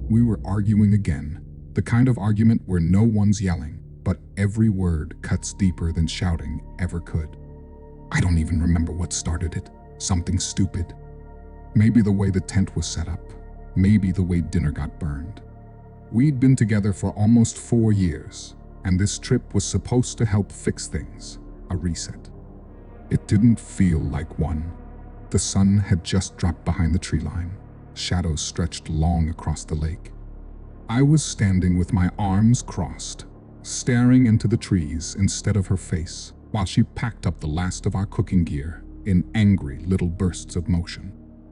We were arguing again, the kind of argument where no one's yelling, but every word cuts deeper than shouting ever could. I don't even remember what started it. Something stupid. Maybe the way the tent was set up. Maybe the way dinner got burned. We'd been together for almost 4 years, and this trip was supposed to help fix things, a reset. It didn't feel like one. The sun had just dropped behind the tree line. Shadows stretched long across the lake. I was standing with my arms crossed, staring into the trees instead of her face, while she packed up the last of our cooking gear in angry little bursts of motion.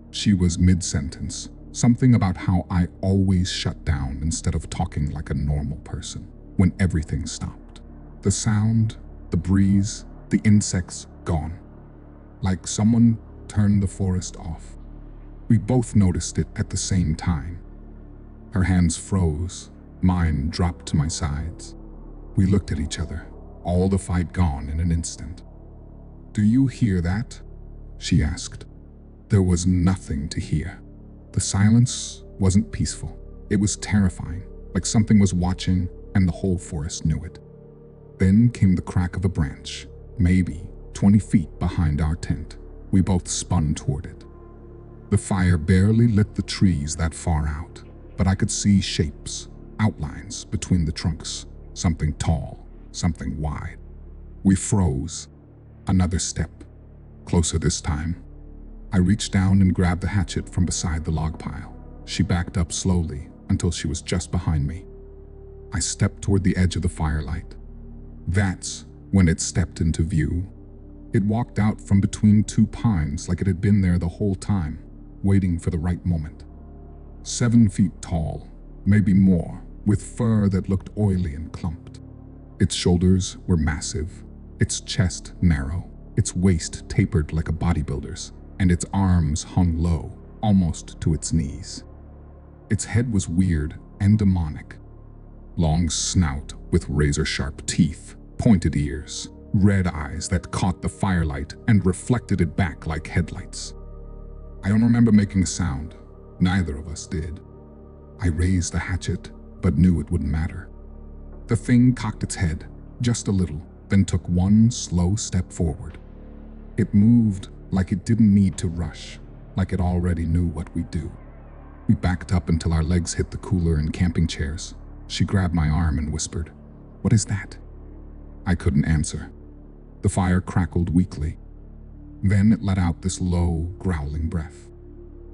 She was mid-sentence, something about how I always shut down instead of talking like a normal person, when everything stopped. The sound, the breeze, the insects gone. Like someone turned the forest off. We both noticed it at the same time. Her hands froze, mine dropped to my sides. We looked at each other, all the fight gone in an instant. "Do you hear that?" she asked. There was nothing to hear. The silence wasn't peaceful. It was terrifying, like something was watching and the whole forest knew it. Then came the crack of a branch, maybe 20 feet behind our tent. We both spun toward it. The fire barely lit the trees that far out, but I could see shapes, outlines between the trunks, something tall, something wide. We froze. Another step, closer this time. I reached down and grabbed the hatchet from beside the log pile. She backed up slowly until she was just behind me. I stepped toward the edge of the firelight. That's when it stepped into view. It walked out from between 2 pines like it had been there the whole time, waiting for the right moment. 7 feet tall, maybe more, with fur that looked oily and clumped. Its shoulders were massive, its chest narrow, its waist tapered like a bodybuilder's, and its arms hung low, almost to its knees. Its head was weird and demonic. Long snout with razor-sharp teeth, pointed ears, red eyes that caught the firelight and reflected it back like headlights. I don't remember making a sound. Neither of us did. I raised the hatchet, but knew it wouldn't matter. The thing cocked its head, just a little, then took one slow step forward. It moved like it didn't need to rush, like it already knew what we'd do. We backed up until our legs hit the cooler and camping chairs. She grabbed my arm and whispered, "What is that?" I couldn't answer. The fire crackled weakly. Then it let out this low, growling breath.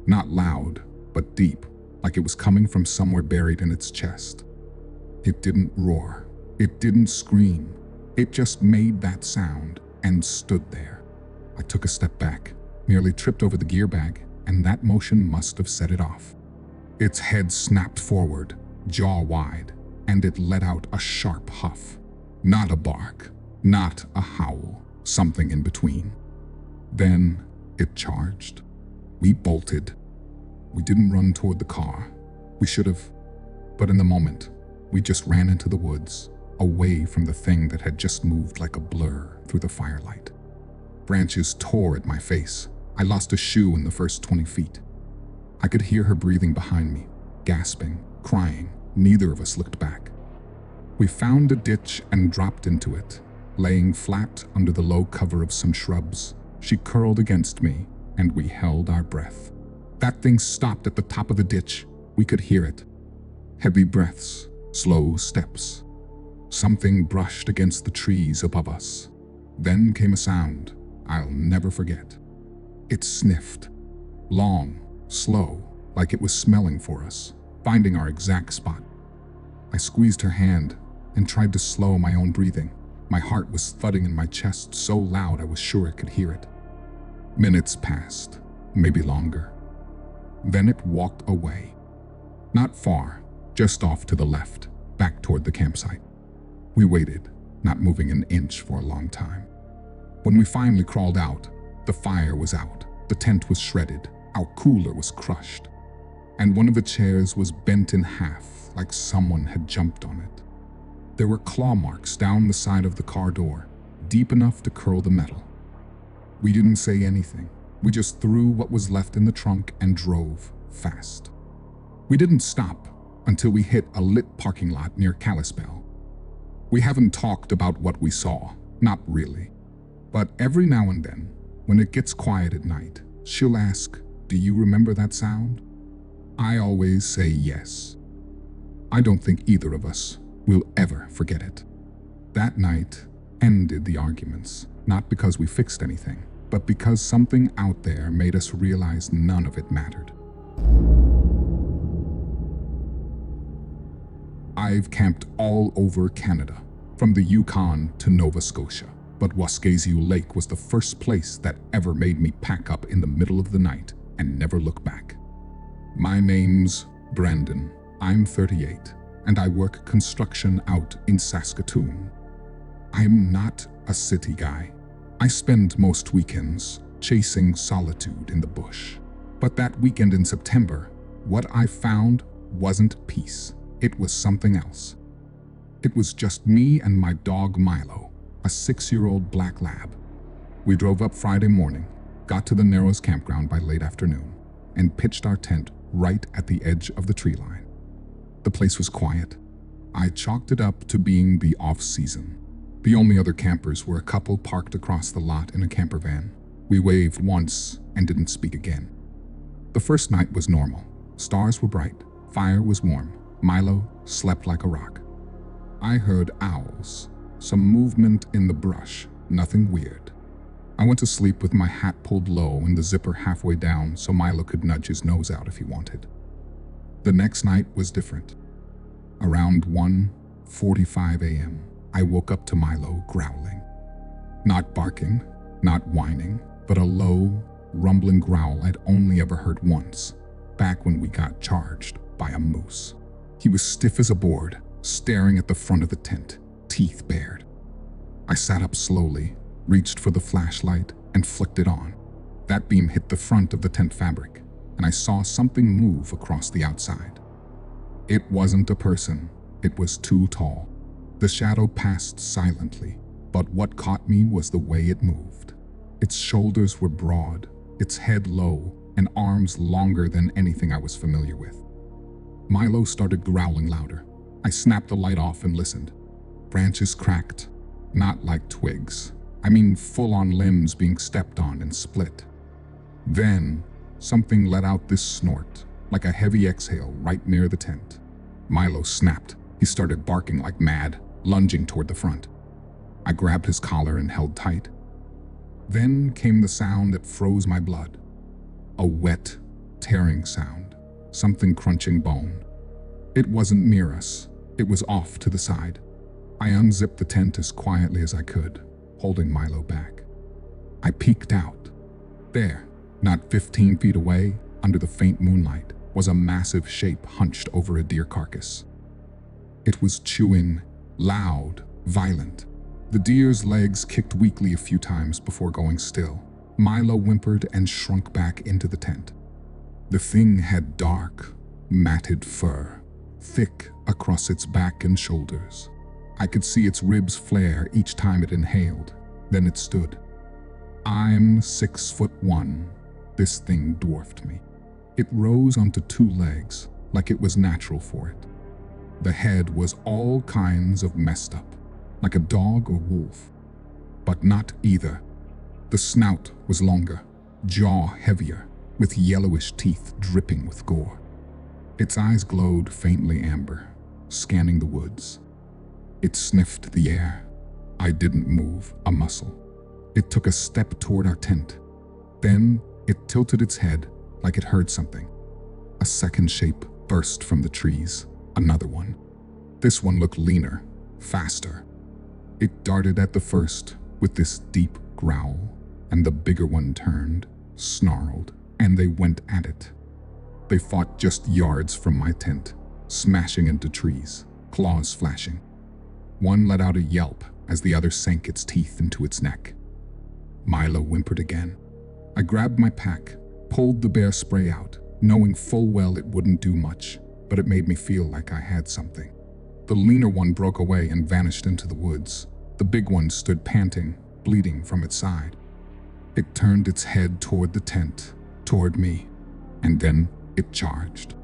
Not loud, but deep, like it was coming from somewhere buried in its chest. It didn't roar. It didn't scream. It just made that sound and stood there. I took a step back, nearly tripped over the gear bag, and that motion must have set it off. Its head snapped forward, jaw wide, and it let out a sharp huff. Not a bark, not a howl, something in between. Then it charged. We bolted. We didn't run toward the car. We should have, but in the moment, we just ran into the woods, away from the thing that had just moved like a blur through the firelight. Branches tore at my face. I lost a shoe in the first 20 feet. I could hear her breathing behind me, gasping, crying. Neither of us looked back. We found a ditch and dropped into it, laying flat under the low cover of some shrubs. She curled against me, and we held our breath. That thing stopped at the top of the ditch. We could hear it. Heavy breaths, slow steps. Something brushed against the trees above us. Then came a sound I'll never forget. It sniffed. Long, slow, like it was smelling for us, finding our exact spot. I squeezed her hand and tried to slow my own breathing. My heart was thudding in my chest so loud I was sure I could hear it. Minutes passed, maybe longer. Then it walked away. Not far, just off to the left, back toward the campsite. We waited, not moving an inch for a long time. When we finally crawled out, the fire was out, the tent was shredded, our cooler was crushed, and one of the chairs was bent in half like someone had jumped on it. There were claw marks down the side of the car door, deep enough to curl the metal. We didn't say anything. We just threw what was left in the trunk and drove fast. We didn't stop. until we hit a lit parking lot near Kalispell. We haven't talked about what we saw, not really. But every now and then, when it gets quiet at night, she'll ask, "Do you remember that sound?" I always say yes. I don't think either of us will ever forget it. That night ended the arguments, not because we fixed anything, but because something out there made us realize none of it mattered. I've camped all over Canada, from the Yukon to Nova Scotia, but Waskesiu Lake was the first place that ever made me pack up in the middle of the night and never look back. My name's Brandon. I'm 38, and I work construction out in Saskatoon. I'm not a city guy. I spend most weekends chasing solitude in the bush. But that weekend in September, what I found wasn't peace. It was something else. It was just me and my dog Milo, a 6-year-old black lab. We drove up Friday morning, got to the Narrows campground by late afternoon, and pitched our tent right at the edge of the tree line. The place was quiet. I chalked it up to being the off-season. The only other campers were a couple parked across the lot in a camper van. We waved once and didn't speak again. The first night was normal. Stars were bright, fire was warm. Milo slept like a rock. I heard owls, some movement in the brush, nothing weird. I went to sleep with my hat pulled low and the zipper halfway down so Milo could nudge his nose out if he wanted. The next night was different. Around 1:45 a.m., I woke up to Milo growling. Not barking, not whining, but a low, rumbling growl I'd only ever heard once, back when we got charged by a moose. He was stiff as a board, staring at the front of the tent, teeth bared. I sat up slowly, reached for the flashlight, and flicked it on. That beam hit the front of the tent fabric, and I saw something move across the outside. It wasn't a person. It was too tall. The shadow passed silently, but what caught me was the way it moved. Its shoulders were broad, its head low, and arms longer than anything I was familiar with. Milo started growling louder. I snapped the light off and listened. Branches cracked, not like twigs. I mean full-on limbs being stepped on and split. Then, something let out this snort, like a heavy exhale right near the tent. Milo snapped. He started barking like mad, lunging toward the front. I grabbed his collar and held tight. Then came the sound that froze my blood. A wet, tearing sound, something crunching bone. It wasn't near us. It was off to the side. I unzipped the tent as quietly as I could, holding Milo back. I peeked out. There, not 15 feet away, under the faint moonlight, was a massive shape hunched over a deer carcass. It was chewing, loud, violent. The deer's legs kicked weakly a few times before going still. Milo whimpered and shrunk back into the tent. The thing had dark, matted fur, thick across its back and shoulders. I could see its ribs flare each time it inhaled. Then it stood. I'm 6'1". This thing dwarfed me. It rose onto 2 legs, like it was natural for it. The head was all kinds of messed up, like a dog or wolf. But not either. The snout was longer, jaw heavier, with yellowish teeth dripping with gore. Its eyes glowed faintly amber, scanning the woods. It sniffed the air. I didn't move a muscle. It took a step toward our tent. Then it tilted its head like it heard something. A second shape burst from the trees, another one. This one looked leaner, faster. It darted at the first with this deep growl, and the bigger one turned, snarled, and they went at it. They fought just yards from my tent, smashing into trees, claws flashing. One let out a yelp as the other sank its teeth into its neck. Milo whimpered again. I grabbed my pack, pulled the bear spray out, knowing full well it wouldn't do much, but it made me feel like I had something. The leaner one broke away and vanished into the woods. The big one stood panting, bleeding from its side. It turned its head toward the tent, toward me, and then it charged.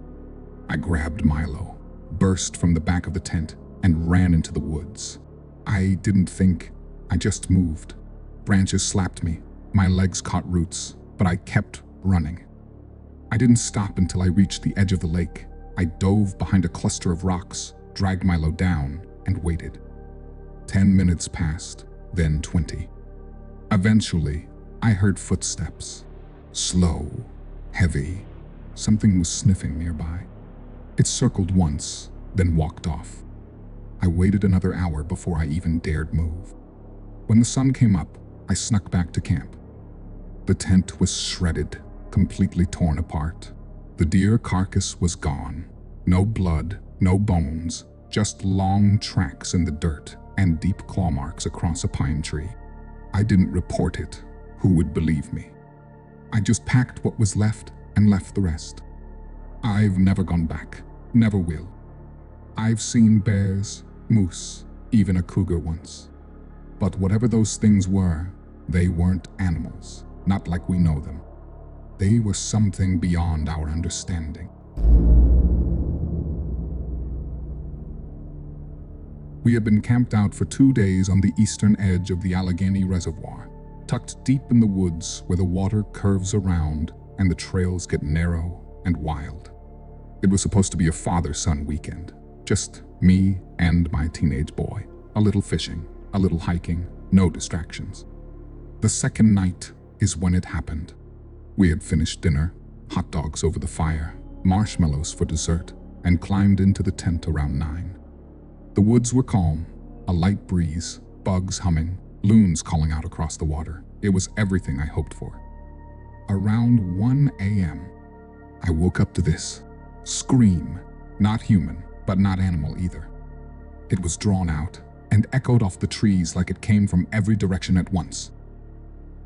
I grabbed Milo, burst from the back of the tent and ran into the woods. I didn't think, I just moved. Branches slapped me, my legs caught roots, but I kept running. I didn't stop until I reached the edge of the lake. I dove behind a cluster of rocks, dragged Milo down, and waited. 10 minutes passed, then 20. Eventually, I heard footsteps. Slow, heavy. Something was sniffing nearby. It circled once, then walked off. I waited another hour before I even dared move. When the sun came up, I snuck back to camp. The tent was shredded, completely torn apart. The deer carcass was gone. No blood, no bones, just long tracks in the dirt and deep claw marks across a pine tree. I didn't report it. Who would believe me? I just packed what was left and left the rest. I've never gone back, never will. I've seen bears, moose, even a cougar once. But whatever those things were, they weren't animals, not like we know them. They were something beyond our understanding. We had been camped out for 2 days on the eastern edge of the Allegheny Reservoir, tucked deep in the woods where the water curves around and the trails get narrow and wild. It was supposed to be a father-son weekend, just me and my teenage boy. A little fishing, a little hiking, no distractions. The second night is when it happened. We had finished dinner, hot dogs over the fire, marshmallows for dessert, and climbed into the tent around 9. The woods were calm, a light breeze, bugs humming, loons calling out across the water. It was everything I hoped for. Around 1 a.m., I woke up to this scream, not human, but not animal either. It was drawn out and echoed off the trees like it came from every direction at once.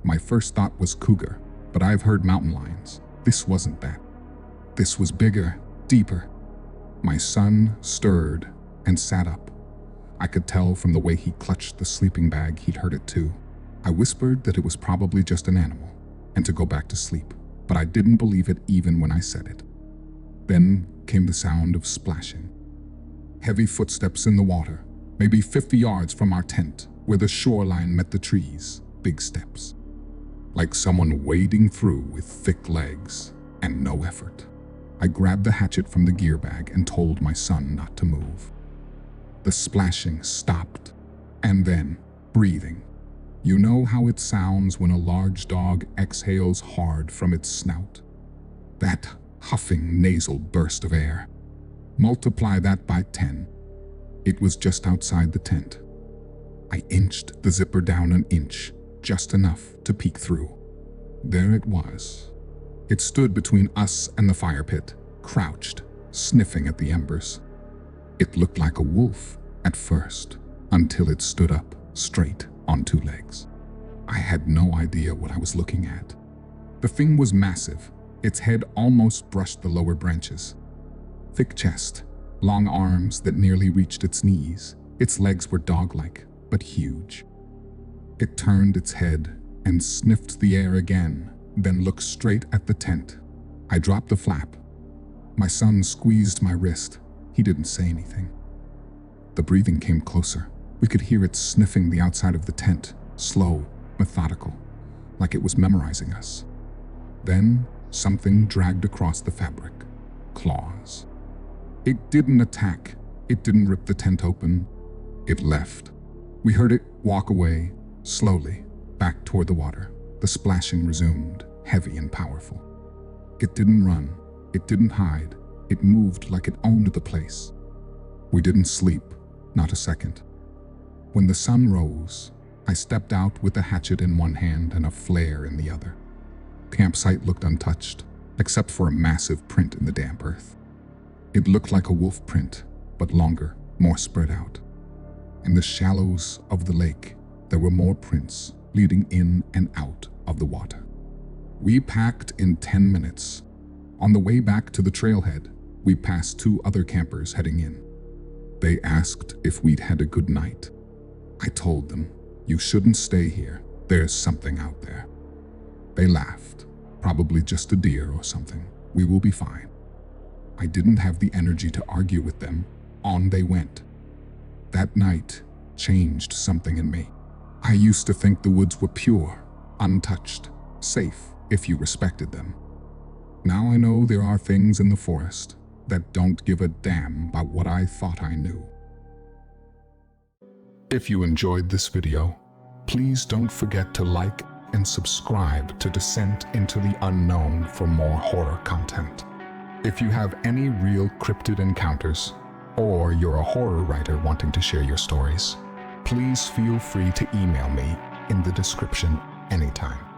My first thought was cougar, but I've heard mountain lions. This wasn't that. This was bigger, deeper. My son stirred and sat up. I could tell from the way he clutched the sleeping bag he'd heard it too. I whispered that it was probably just an animal and to go back to sleep, but I didn't believe it even when I said it. Then came the sound of splashing. Heavy footsteps in the water, maybe 50 yards from our tent, where the shoreline met the trees. Big steps. Like someone wading through with thick legs and no effort. I grabbed the hatchet from the gear bag and told my son not to move. The splashing stopped, and then breathing. You know how it sounds when a large dog exhales hard from its snout? That huffing nasal burst of air. Multiply that by 10. It was just outside the tent. I inched the zipper down an inch, just enough to peek through. There it was. It stood between us and the fire pit, crouched, sniffing at the embers. It looked like a wolf at first, until it stood up, straight on 2 legs. I had no idea what I was looking at. The thing was massive. Its head almost brushed the lower branches. Thick chest, long arms that nearly reached its knees. Its legs were dog-like, but huge. It turned its head and sniffed the air again, then looked straight at the tent. I dropped the flap. My son squeezed my wrist. He didn't say anything. The breathing came closer. We could hear it sniffing the outside of the tent, slow, methodical, like it was memorizing us. Then something dragged across the fabric. Claws. It didn't attack. It didn't rip the tent open. It left. We heard it walk away, slowly, back toward the water. The splashing resumed, heavy and powerful. It didn't run. It didn't hide. It moved like it owned the place. We didn't sleep, not a second. When the sun rose, I stepped out with the hatchet in one hand and a flare in the other. Campsite looked untouched, except for a massive print in the damp earth. It looked like a wolf print, but longer, more spread out. In the shallows of the lake, there were more prints leading in and out of the water. We packed in 10 minutes. On the way back to the trailhead, we passed 2 other campers heading in. They asked if we'd had a good night. I told them, "You shouldn't stay here. There's something out there." They laughed. "Probably just a deer or something. We will be fine." I didn't have the energy to argue with them. On they went. That night changed something in me. I used to think the woods were pure, untouched, safe if you respected them. Now I know there are things in the forest that don't give a damn about what I thought I knew. If you enjoyed this video, please don't forget to like and subscribe to Descent into the Unknown for more horror content. If you have any real cryptid encounters, or you're a horror writer wanting to share your stories, please feel free to email me in the description anytime.